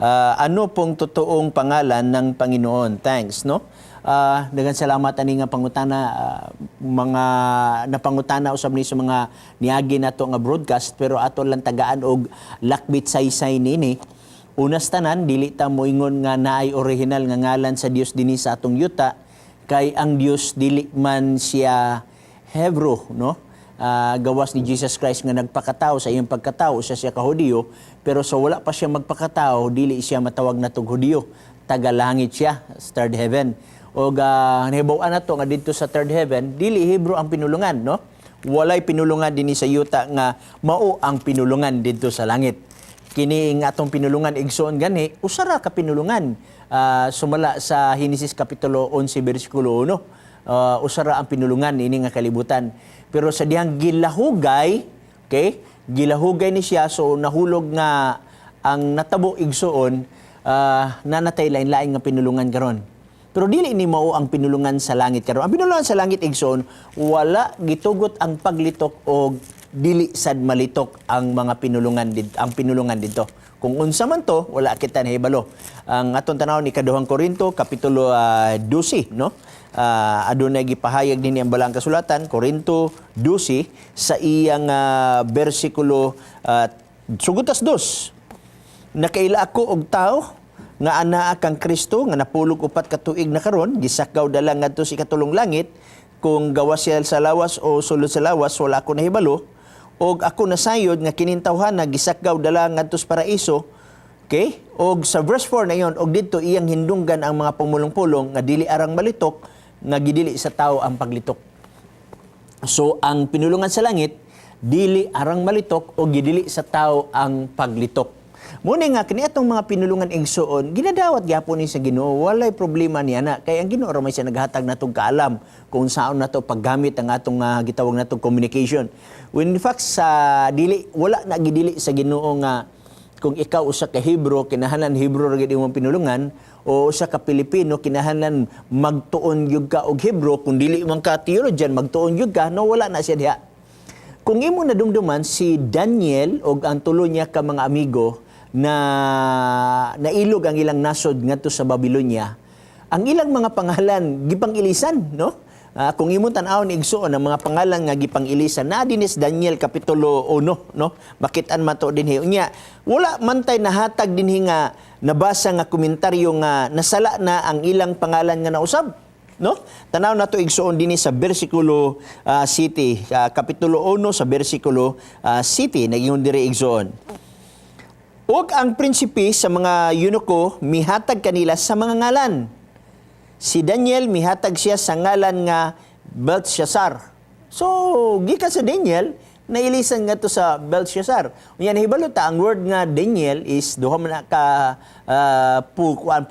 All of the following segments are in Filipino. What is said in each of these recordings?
ano pong totoong pangalan ng Panginoon? Thanks, no? Daghang salamat ani nga pangutana, mga napangutana usab ni sa mga niagi nato nga broadcast, pero ato lang tagaan og lakbit saysay nini. Unas tanan, dili ta moingon nga naay original nga ngalan sa Dios dinhi sa atong yuta, kay ang Dios dili man siya Hebro, no? Gawas ni Jesus Christ nga nagpakatao sa iyang pagkatao, siya kahudiyo, pero sa wala pa siya magpakatao, dili siya matawag na tug Hudiyo, tagalangit siya, third heaven. O nahibaw-an nato nga dito sa third heaven, dili Hebro ang pinulungan, no? Walay pinulungan dinhi sa yuta nga mao ang pinulungan dito sa langit. Kini nga atong pinulungan igsoon gani, usara ka pinulungan. Sumala sa Henesis kapitulo 11 bersikulo 1. Usara ang pinulungan ini nga kalibutan. Pero sa dihang gilahugay, okay? Gilahugay ni siya, so nahulog nga ang natabo igsoon, nanatay lain-lain nga pinulungan karon. Pero dili ni mao ang pinulungan sa langit karon. Ang pinulungan sa langit igsoon, wala gitugot ang paglitok o dili sad malitok ang mga pinulungan dito. Kung unsa man to, wala kita nahibalo. Ang atong tanaw ni kaduhang Korinto kapitulo 12, no? Adunay gipahayag dinhi ang balang kasulatan, Korinto 12 sa iyang bersikulo sugutas 2. Nakaila ako og tao nga anaa kang Kristo nga napulog upat ka tuig na karon, gisakaw dala ngadto sa ikatulong langit, kung gawas siya sa lawas o sulod sa lawas wala ako nahibalo, og ako nasayod nga kinintawhan na gisakaw dala ngadto sa paraiso. Okay? Og sa verse 4 na yon, og didto iyang hindunggan ang mga pumulong-pulong nga dili arang malitok, nga gidili sa tao ang paglitok. So ang pinulungan sa langit dili arang malitok o gidili sa tao ang paglitok. Muna nga, kini atong mga pinulungan igsoon, ginadawat gyapon ni sa Ginoo, walay problema niya na. Kaya ang Ginoo ramay siya naghatag natong kaalam kung saan nato paggamit ang atong gitawag natong communication. When in fact, wala na gidili sa Ginoo nga kung ikaw usa ka Hebro, kinahanglan Hebro ra gid imong pinulungan, o usa ka Pilipino, kinahanglan magtuon gyud ka og Hebro, kung dili man ka theologian, magtuon gyud ka, no, wala na siya diha. Kung imo nadumduman si Daniel og ang tulo niya ka mga amigo, na nailog ang ilang nasod ngadto sa Babylonia, ang ilang mga pangalan gipang-ilisan, no? Kung imong tan-awon igsuon ang mga pangalan nga gipang-ilisan na dinis Daniel kapitulo 1, no? Makitaan man to dinhi. Unya, wala man tay nahatag dinhi nga nabasa nga komentaryo nga nasala na ang ilang pangalan nga nausab, no? Tanaw nato igsuon dinhi sa bersikulo 7, kapitulo 1 sa bersikulo 7, nagingon diri igsuon. Og ang prinsipe sa mga eunuko mihatag kanila sa mga ngalan. Si Daniel mihatag siya sa ngalan nga Belteshazzar. So, gikan sa Daniel, nailisan nga to sa Belteshazzar. Unya nahibalo ta ang word nga Daniel is duha man ka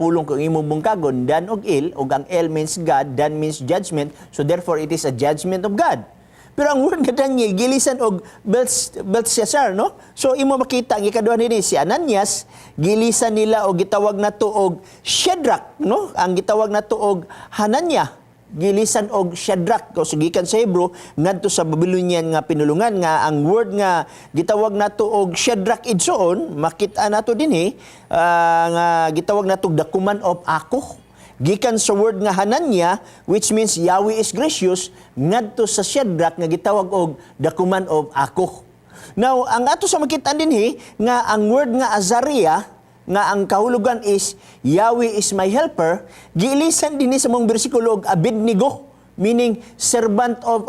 pulong kung imong bungkagon, Dan og Il, og ang El means God, Dan means judgment, so therefore it is a judgment of God. Pero ang word nga Daniel, gilisan og Belteshazzar, no? So, imo makita, ang ikaduha nini, si Ananias, gilisan nila o gitawag na to og Shadrach, no? Ang gitawag na to og Hananya, gilisan og Shadrach, o sugikan sa Hebro, ngadto sa Babylonian nga pinulungan, nga ang word nga gitawag na to og Shadrach idsoon, makita na to dinhi, nga gitawag na to dakuman of Ako. Gikan sa word nga Hananya, which means Yahweh is gracious, ngadto sa Shadrach nga gitawag og dakuman of Ako. Now, ang ato sa makitaan dinhi nga ang word nga Azariah, nga ang kahulugan is Yahweh is my helper, giilisan dinhi sa mong bersikulo og Abednego, meaning servant of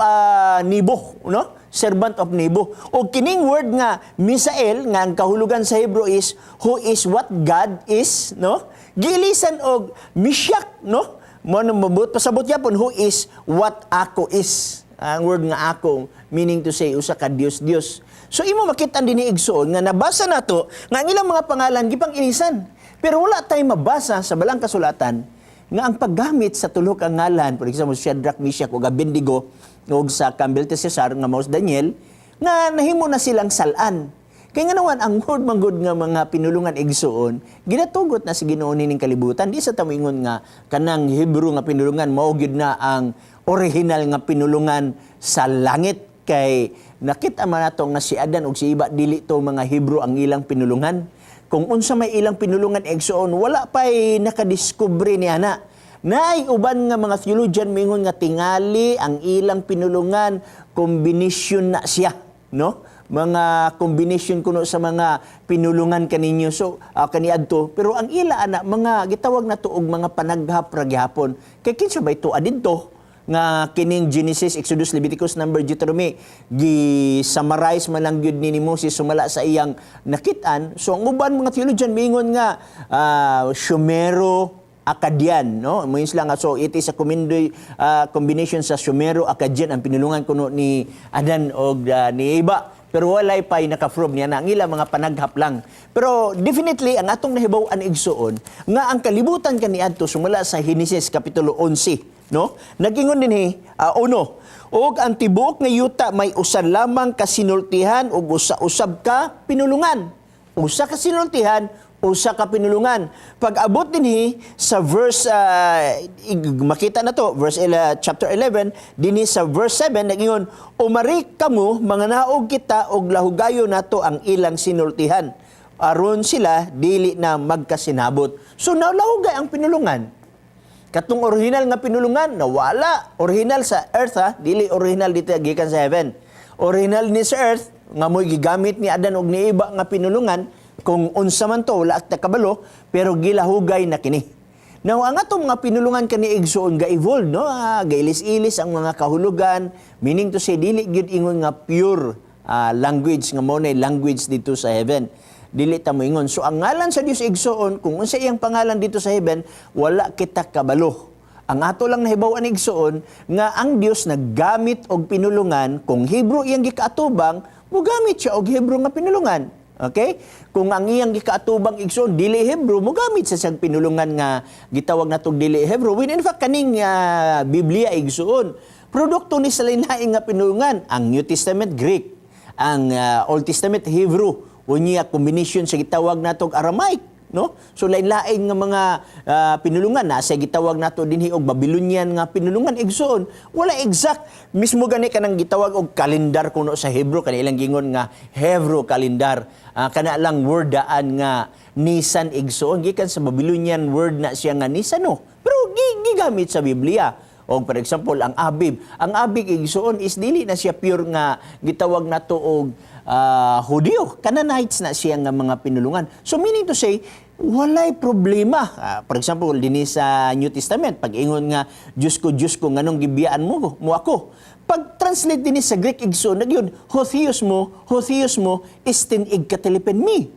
Nebo, no? Servant of Nebo. O kining word nga Misael, nga ang kahulugan sa Hebrew is who is what God is, no? Gilisan og Mishak, no? Mabut pasabot yapon who is what Ako is. Ang word nga Ako, meaning to say usa ka Dios. So imo makita dinhi igsoon nga nabasa nato nga ang ilang mga pangalan gipang-ilisan. Pero wala tay mabasa sa balang kasulatan nga ang paggamit sa tulo ka ngalan, for example Shadrach, Meshach ug Abednego, ug sa Belteshazzar nga maus Daniel, nga nahimo na silang salan. Kaya nga naman, ang word manggod nga mga pinulungan igsoon, ginatugot na si Ginoo ning kalibutan. Di sa tamingon nga, kanang Hebrew nga pinulungan, maugid na ang original nga pinulungan sa langit. Kay nakita man nato nga si Adan ug si Iba, dili to mga Hebrew ang ilang pinulungan. kung unsa may ilang pinulungan igsoon, wala pa'y nakadiskubre ni ana. Naay uban nga mga theologian mingon nga tingali ang ilang pinulungan kombinasyon na siya, no? Mga kombinasyon kuno sa mga pinulungan kaninyo kaniadto, pero ang ila ana mga gitawag na tuog mga panaghap ra gihapon. Kay kinsa ba ito adidto nga kining Genesis, Exodus, Leviticus, Number, Deuteronomy gi-summarize man lang gyud ni Moses sumala sa iyang nakit-an. So ang uban mga theologian mingon nga Sumero Akkadian, no? Moins lang so it is a combination sa Sumero Akkadian ang pinulungan kuno ni Adan og ni Eva. Pero walay pa'y naka-prove niya na ang ilang mga panaghap lang. Pero definitely, ang atong nahibaw-an igsoon, nga ang kalibutan kaniadto sumula sa Genesis Kapitulo 11, no? Nagingon din uno, og ang tibuok nga yuta may usan lamang kasinultihan ug usa-usab ka pinulungan. Usa ka sinultihan, usa ka pinulungan. Pag-abot dinhi sa verse makita na to, chapter 11, dinhi sa verse 7 nagingon, umari kamo mga naog kita og lahugayo nato ang ilang sinultihan. Aron sila dili na magkasinabot. So nalahugay ang pinulungan. Katong original nga pinulungan nawala. Original sa earth dili original dito gikan sa heaven. Original ni sa earth nga mo'y gigamit ni Adan og ni Eva nga pinulungan. Kung unsa man to, wala at kabalo, pero gilahugay na kini. Now, ang atong mga pinulungan kani igsoon ga-evolve, no? Gailis-ilis ang mga kahulugan, meaning to say, dili gyud ingon nga pure language, nga mo language dito sa heaven. Dili ta mo ingon. So, ang ngalan sa Dios igsoon, kung unsa iyang pangalan dito sa heaven, wala kita kabalo. Ang ato lang nahibaw-an igsoon, nga ang Dios naggamit og pinulungan, kung Hebrew iyang gikaatubang, mogamit siya og Hebrew nga pinulungan. Okay? Kung ang iyang gikaatubang igsoon dili Hebrew, mo gamit sa siyang pinulungan nga gitawag natong dili Hebrew. When in fact kaning Biblia igsoon, produkto ni sa lain-lain nga pinulungan. Ang New Testament Greek, ang Old Testament Hebrew, unya combination sa gitawag natong Aramaic, no? So lain-lain nga mga pinulungan na sa gitawag nato dinhi og Babylonian nga pinulungan igsoon. Wala exact mismo gani kanang gitawag og kalendar kuno sa Hebrew kanilang gingon nga Hebrew calendar. Kana lang word daan nga Nisan igsoon gikan sa Babylonian word na siya nga Nisan no. Pero gigamit sa Biblia. O for example ang Abib. Ang Abib igsoon is dili na siya pure nga gitawag nato og Hudyo. Canaanites na siya nga mga pinulungan. So meaning to say, walay problema. For example, din sa New Testament, pag ingon nga, Diyos ko, nganong gibiyaan mo ako. Pag translate din sa Greek igsoon, nagyon, Hotheos mo, istinig katilipen mi.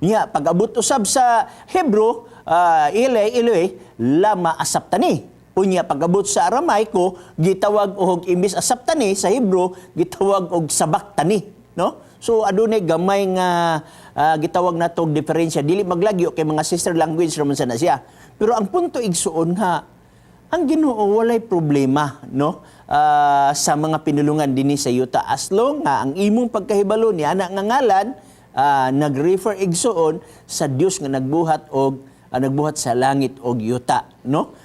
Nya, pag abot usab sa Hebrew, Ilay, lama asaptani. Unya, pag abot sa Aramaiko, gitawag og imbis asaptani, sa Hebrew, gitawag og sabaktani. No? So adunay gamay nga gitawag nato og diferensya dili maglagyo kay mga sister language raman sa na siya. Pero ang punto igsuon nga ang Ginoo walay problema no sa mga pinulungan dinhi sa yuta as long nga ang imong pagkahibalo ni ana nga ngalan nag-refer igsuon sa Dios nga nagbuhat og nagbuhat sa langit og yuta no.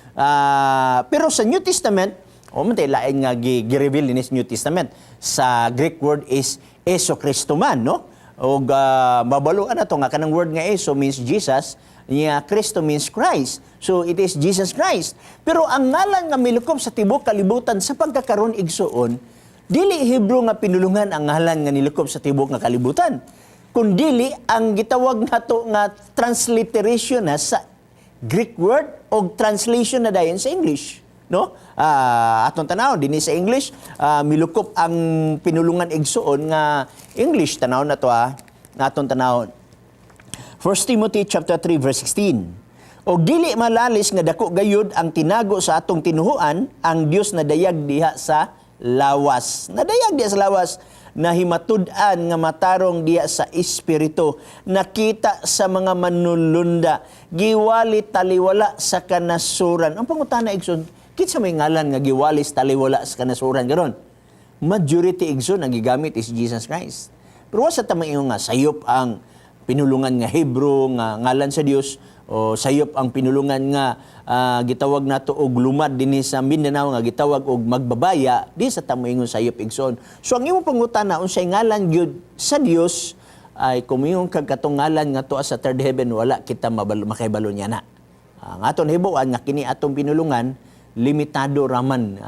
Pero sa New Testament mantay lain nga gi-reveal dinhi sa New Testament sa Greek word is Eso Kristo man, no? O babaluan na to nga, kanang word nga Eso means Jesus, niya Kristo means Christ. So, it is Jesus Christ. Pero ang ngalan nga milukob sa tibok kalibutan sa pagkakaroon igsoon, dili Hebrew nga pinulungan ang ngalan nga nilukob sa tibok nga kalibutan. Kundili ang gitawag nato nga transliteration na sa Greek word o translation na dayon sa English. No? Atong tanaw dinhi sa English milukop ang pinulungan igsoon nga English tanaw na to atong tanaw 1 Timothy chapter 3 verse 16 og dili malalis nga dako gayud ang tinago sa atong tinuhuan ang Dios nadayag diha sa lawas na himatud-an nga matarong diha sa espiritu nakita sa mga manulunda giwali taliwala sa kanasuran. Ang pangutana igsoon kitsa may ngalan nga giwalis taliwala sa kanasuran garon. Majority igsoon ang gigamit is Jesus Christ. Pero wasa ta nga sayop ang pinulungan nga Hebrew nga ngalan sa Dios o sayop ang pinulungan nga gitawag nato og lumad dinhi sa Mindanao nga gitawag og magbabaya di sa ta moingon sayop igsoon. So ang imong pangutana unsay ngalan gyud sa Dios ay kumiyong kag katungalan nga to sa third heaven wala kita makaibalo niya na. Ang aton hibuan nga kini atong pinulungan limitado raman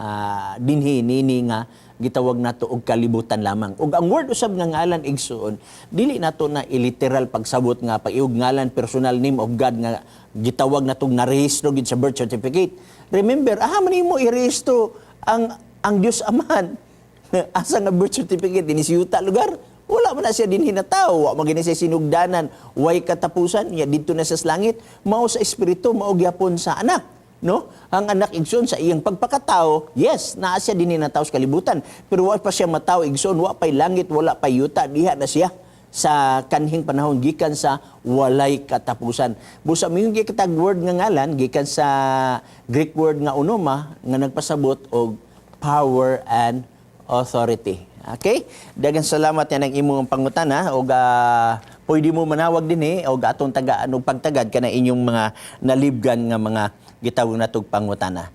dinhi nini nga gitawag nato og kalibutan lamang. Ug ang word usab nga ngalan igsoon dili nato na iliteral pagsabot nga pag-iug ngalan personal name of God nga gitawag natong narehistro gid sa birth certificate. Remember, man mo irehistro ang Dios Aman. Asa nga birth certificate dinhi sa yuta lugar? Wala man na siya din hinataw, wa magini siya sinugdanan, way katapusan niya didto na sa langit, mao sa espiritu, mao gyapon sa anak. No? Ang anak igsoon sa iyang pagpakatao, yes, naa siya din hinataw sa kalibutan, pero wa pa siya mataw igsoon, wa pay langit, wala pay yuta, diha na siya sa kanhing panahon gikan sa walay katapusan. Busa miyong gikatag word nga ngalan gikan sa Greek word nga unoma nga nagpasabot og power and authority. Okay? Daghang salamat yan ang imong pangutana o pwede mo manawag din o atong tagaan og pagtagad kana inyong mga nalibgan nga mga gitawag natog pangutana.